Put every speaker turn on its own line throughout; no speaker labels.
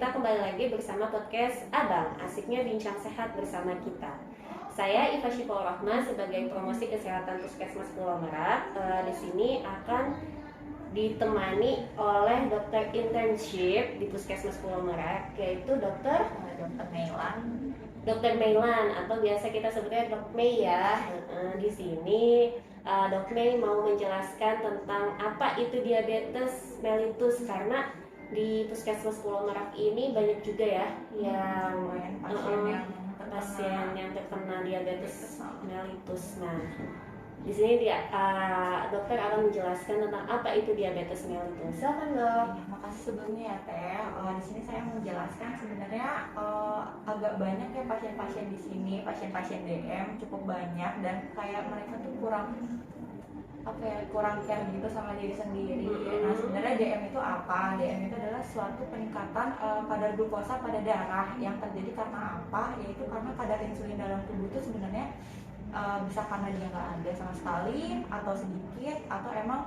kita kembali lagi bersama podcast Abang, asiknya bincang sehat bersama kita. Saya Iva Syiful Rahma sebagai promosi kesehatan Puskesmas Pulau Merak. Di sini akan ditemani oleh dokter internship di Puskesmas Pulau Merak, yaitu dokter
Mailan.
Dokter Mailan atau biasa kita sebutnya Dok Mei ya. Di sini Dok Mei mau menjelaskan tentang apa itu diabetes mellitus, karena di Puskesmas Pulau Merak ini banyak juga ya yang pasien yang terkena diabetes mellitus. Nah, di sini dokter akan menjelaskan tentang apa itu diabetes mellitus. Silakan dok.
Makasih sebelumnya ya Teh. Di sini saya menjelaskan sebenarnya agak banyak ya pasien-pasien di sini, pasien-pasien DM cukup banyak dan kayak mereka tuh kurang care gitu sama diri sendiri. Nah sebenarnya DM itu apa? DM itu adalah suatu peningkatan kadar glukosa pada darah yang terjadi karena apa? Yaitu karena kadar insulin dalam tubuh itu sebenarnya bisa karena dia nggak ada sama sekali atau sedikit, atau emang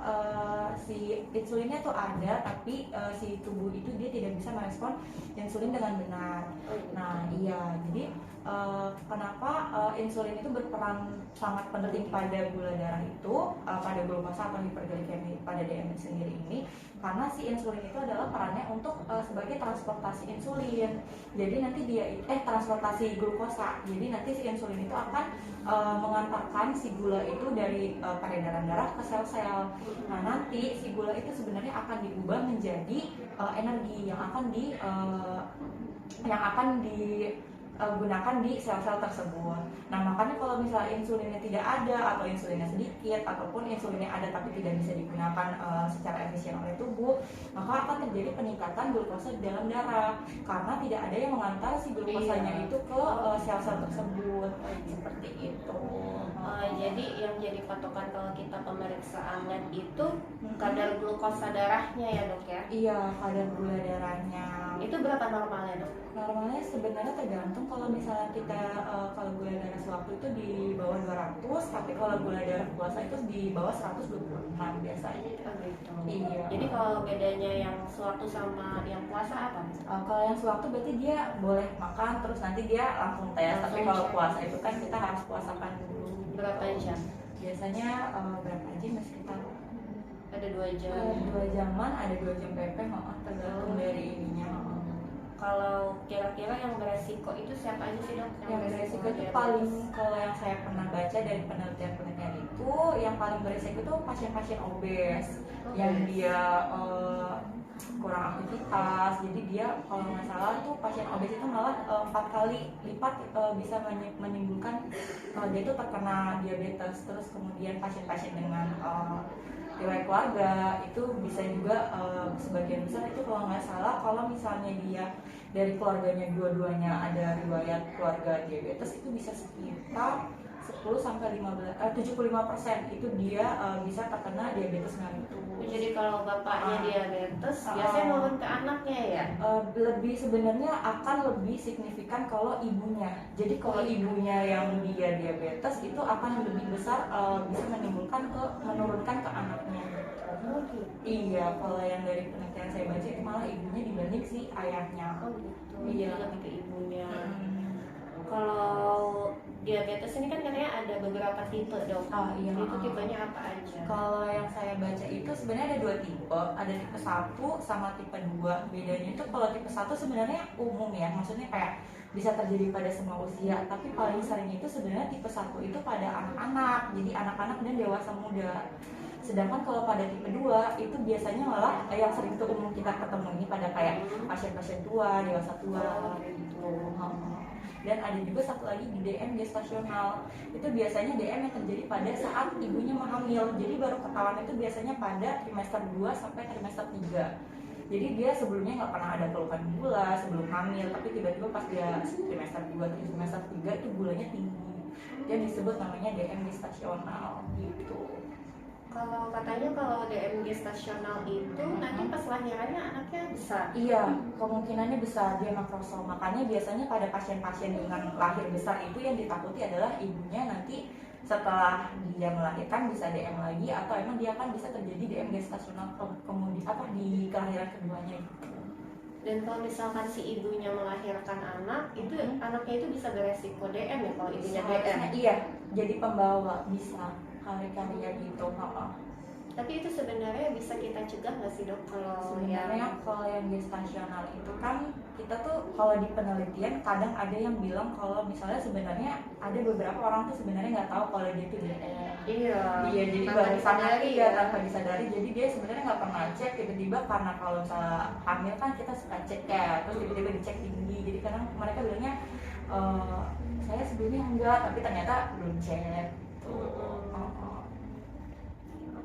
si insulinnya tuh ada tapi si tubuh itu dia tidak bisa merespon insulin dengan benar. Nah iya, jadi kenapa insulin itu berperan sangat penting pada gula darah itu, pada glukosa atau hiperglikemi pada DM sendiri ini, karena si insulin itu adalah perannya untuk sebagai transportasi insulin. Jadi nanti dia transportasi glukosa. Jadi nanti si insulin itu akan mengantarkan si gula itu dari peredaran darah ke sel-sel. Nah nanti si gula itu sebenarnya akan diubah menjadi energi yang akan digunakan di sel-sel tersebut. Nah makanya kalau misalnya insulinnya tidak ada atau insulinnya sedikit, ataupun insulinnya ada tapi tidak bisa digunakan secara efisien oleh tubuh, maka akan terjadi peningkatan glukosa di dalam darah karena tidak ada yang mengantar si glukosanya itu ke sel-sel tersebut. Seperti itu.
Jadi yang jadi patokan kalau kita pemeriksaan lab itu kadar glukosa darahnya ya dok ya?
Iya, kadar gula darahnya.
Itu berapa normalnya dok?
Normalnya sebenarnya tergantung. Kalau misalnya kita kalau gula darah sewaktu itu di bawah 200, tapi kalau gula darah puasa itu di bawah 126 biasanya.
Gitu.
Iya.
Jadi kalau bedanya yang sewaktu sama yang puasa apa?
Kalau yang sewaktu berarti dia boleh makan terus nanti dia langsung tes. Tapi kalau puasa itu kan kita harus puasakan dulu.
Berapa jam?
Biasanya berapa jam? Sekitar
Ada 2 jam.
2 jaman, ada 2 jam PP, tergantung dari ininya.
Kalau kira-kira yang beresiko itu siapa aja sih dok?
Yang beresiko itu paling, kalau yang saya pernah baca dari penelitian-penelitian itu, yang paling beresiko itu pasien-pasien obes yang dia kurang aktivitas. Jadi dia kalau nggak salah tuh pasien obes itu malah 4 kali lipat bisa menimbulkan dia itu terkena diabetes. Terus kemudian pasien-pasien dengan riwayat keluarga itu bisa juga sebagian besar itu kalau nggak salah, kalau misalnya dia dari keluarganya dua-duanya ada riwayat keluarga diabetes, itu bisa sekitar 75% itu dia bisa terkena diabetes mellitus.
Jadi kalau bapaknya diabetes biasanya nurun ke anaknya ya?
Lebih sebenarnya akan lebih signifikan kalau ibunya. Jadi kalau ibunya yang dia diabetes itu akan lebih besar bisa menurunkan ke anaknya. Iya, kalau yang dari penelitian saya baca itu malah ibunya dibanding si ayahnya.
Iya, lebih ke ibunya. Kalau diabetes ini kan katanya ada beberapa tipe dok.
Iya.
Itu tipenya apa aja?
Kalau yang saya baca itu sebenarnya ada 2 tipe, ada tipe 1 sama tipe 2. Bedanya itu kalau tipe 1 sebenarnya umum ya, maksudnya kayak bisa terjadi pada semua usia, tapi paling sering itu sebenarnya tipe 1 itu pada anak-anak, jadi anak-anak dan dewasa muda. Sedangkan kalau pada tipe 2 itu biasanya malah yang sering itu umum kita ketemu ini pada kayak pasien-pasien tua, dewasa tua gitu. Dan ada juga satu lagi di DM gestasional. Itu biasanya DM yang terjadi pada saat ibunya hamil. Jadi baru ketahuan itu biasanya pada trimester 2 sampai trimester 3. Jadi dia sebelumnya nggak pernah ada keluhan gula sebelum hamil, tapi tiba-tiba pas dia trimester 2, trimester 3 itu gulanya tinggi. Dia disebut namanya DM gestasional gitu.
Kalau katanya kalau DM gestasional itu nanti pas lahirannya anaknya besar.
Iya, kemungkinannya besar dia makrosom. Makanya biasanya pada pasien-pasien dengan lahir besar itu yang ditakuti adalah ibunya nanti setelah dia melahirkan bisa DM lagi, atau emang dia kan bisa terjadi DM gestasional kemudian di kelahiran keduanya gitu.
Dan kalau misalkan si ibunya melahirkan anak, itu anaknya itu bisa beresiko DM ya kalau ibunya DM.
Iya, jadi pembawa bisa kali-kali gitu.
Tapi itu sebenarnya bisa kita cegah nggak sih dok kalau
Sebenarnya kalau yang gestasional itu kan kita tuh kalau di penelitian kadang ada yang bilang kalau misalnya sebenarnya ada beberapa orang tuh sebenarnya nggak tahu kalau dia tuh DM.
Iya.
Iya, jadi
Tanpa
baru
disadari
ya
ya.
tanpa disadari. Jadi dia sebenarnya nggak pernah cek tiba-tiba karena kalau misalnya hamil kan kita suka cek ya, terus tiba-tiba dicek tinggi. Jadi kadang mereka bilangnya saya sebelumnya enggak, tapi ternyata belum cek.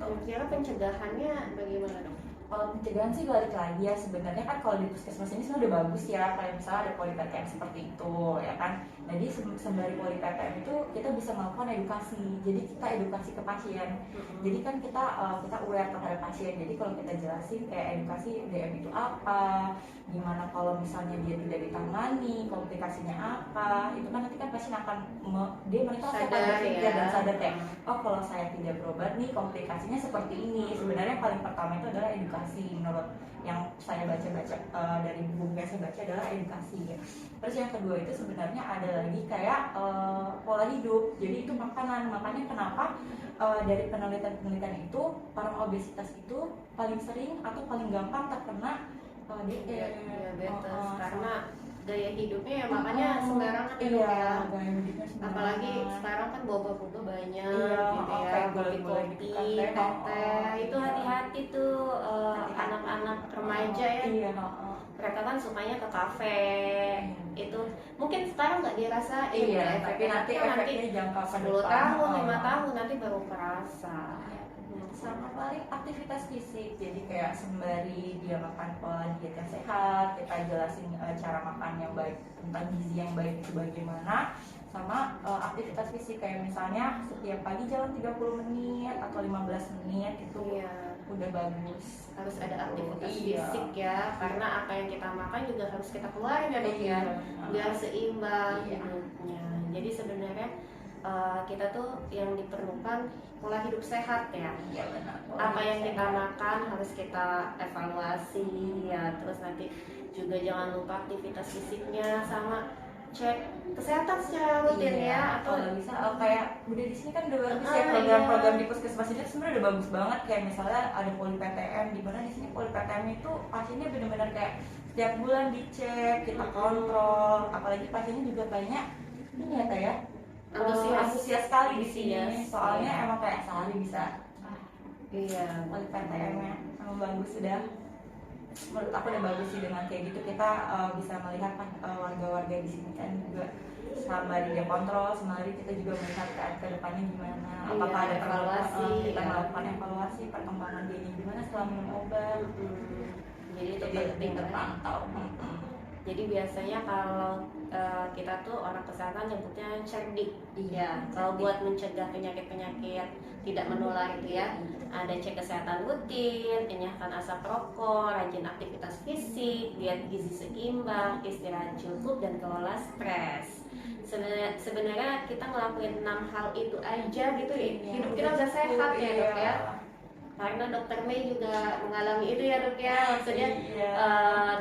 Kira-kira pencegahannya bagaimana dok?
Kalau pencegahan sih balik lagi ya, sebenarnya kan kalau di puskesmas ini sebenarnya udah bagus ya, kayak misalnya ada poli PTM seperti itu ya kan. Jadi sembari poli PTM itu kita bisa melakukan edukasi, jadi kita edukasi ke pasien. Jadi kan kita aware terhadap pasien, jadi kalau kita jelasin kayak edukasi DM itu apa, gimana kalau misalnya dia tidak ditangani, komplikasinya apa, itu kan nanti kan pasien akan mereka akan berpikir dan sadar kayak, oh kalau saya tidak berobat nih komplikasinya seperti ini. Sebenarnya yang paling pertama itu adalah edukasi, menurut yang saya baca-baca dari buku yang saya baca adalah edukasi ya. Terus yang kedua itu sebenarnya ada lagi kayak pola hidup, jadi itu makanan. Makanya kenapa dari penelitian-penelitian itu orang obesitas itu paling sering atau paling gampang terkena
diabetes karena gaya hidupnya ya makanya sembarangan ya dok ya. Apalagi sekarang kan boba-boba banyak gitu ya, kopi-kopi, teh, itu hati-hati tuh anak-anak remaja ya. Mereka kan sukanya ke kafe, itu mungkin sekarang nggak dirasain ya,
tapi nanti efeknya jangka
10 tahun, 5 tahun nanti baru kerasa.
Sama paling aktivitas fisik, jadi kayak sembari dia makan pola diet yang sehat, kita jelasin cara makan yang baik, tentang gizi yang baik itu bagaimana, sama aktivitas fisik kayak misalnya setiap pagi jalan 30 menit atau 15 menit itu udah bagus.
Harus ada aktivitas fisik ya, karena apa yang kita makan juga harus kita keluarin ya dok ya, biar seimbang hidupnya. Jadi sebenarnya kita tuh yang diperlukan pola hidup sehat ya.
Iya benar.
Apa yang kita makan harus kita evaluasi ya. Terus nanti juga jangan lupa aktivitas fisiknya sama cek kesehatan secara rutin ya. Atau
bisa kayak udah di sini kan udah bagus ya program-program di puskesmas ini sebenarnya udah bagus banget, kayak misalnya ada poli PTM di mana di sini poli PTM itu pasiennya benar-benar kayak setiap bulan dicek, kita kontrol, apalagi pasiennya juga banyak ini ya antusias sekali di sini, soalnya emang kayak sehari bisa poli PTM-nya emang bagus sudah. Menurut aku udah bagus sih dengan kayak gitu, kita bisa melihat warga-warga di sini kan juga selama dia kontrol, sembari kita juga melihat ke depannya gimana, apakah ada evaluasi, kita melakukan evaluasi perkembangan dia gimana setelah minum obat.
Jadi itu penting
terpantau.
Jadi biasanya kalau kita tuh orang kesehatan nyebutnya cerdik, ya. Kalau buat mencegah penyakit-penyakit tidak menular itu ya, ada cek kesehatan rutin, enyahkan asap rokok, rajin aktivitas fisik, diet gizi seimbang, istirahat cukup, dan kelola stres. Sebenarnya kita ngelakuin 6 hal itu aja gitu ya, hidup kita udah sehat ya dok ya. Karena dokter Mei juga mengalami itu ya dok ya, maksudnya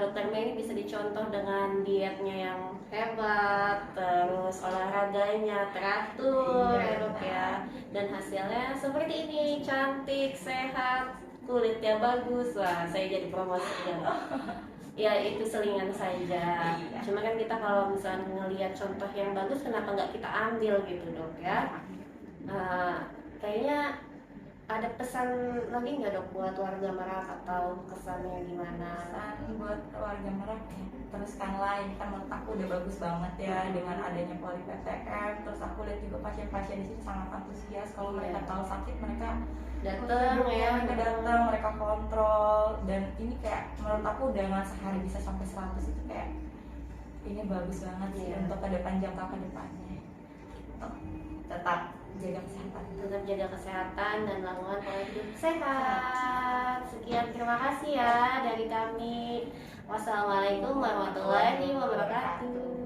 dokter Mei ini bisa dicontoh dengan dietnya yang hebat, terus olahraganya teratur ya dok ya, dan hasilnya seperti ini, cantik, sehat, kulitnya bagus. Wah, saya jadi promosi ya itu selingan saja. Cuma kan kita kalau misalnya ngelihat contoh yang bagus, kenapa nggak kita ambil gitu dok ya. Kayaknya ada pesan lagi nggak dok buat warga Merak atau kesannya gimana?
Pesan buat warga Merak ya, teruskanlah, ini kan menurut aku udah bagus banget ya dengan adanya poli PTM. Terus aku lihat juga pasien-pasien di sini sangat antusias, kalau mereka tahu sakit mereka datang ya, mereka kontrol, dan ini kayak menurut aku udah nggak sehari bisa sampai 100 itu kayak ini bagus banget sih untuk jangka ke depannya. Tetap jaga kesehatan
dan lakukan pola hidup sehat. Sekian, terima kasih ya dari kami. Wassalamualaikum warahmatullahi wabarakatuh.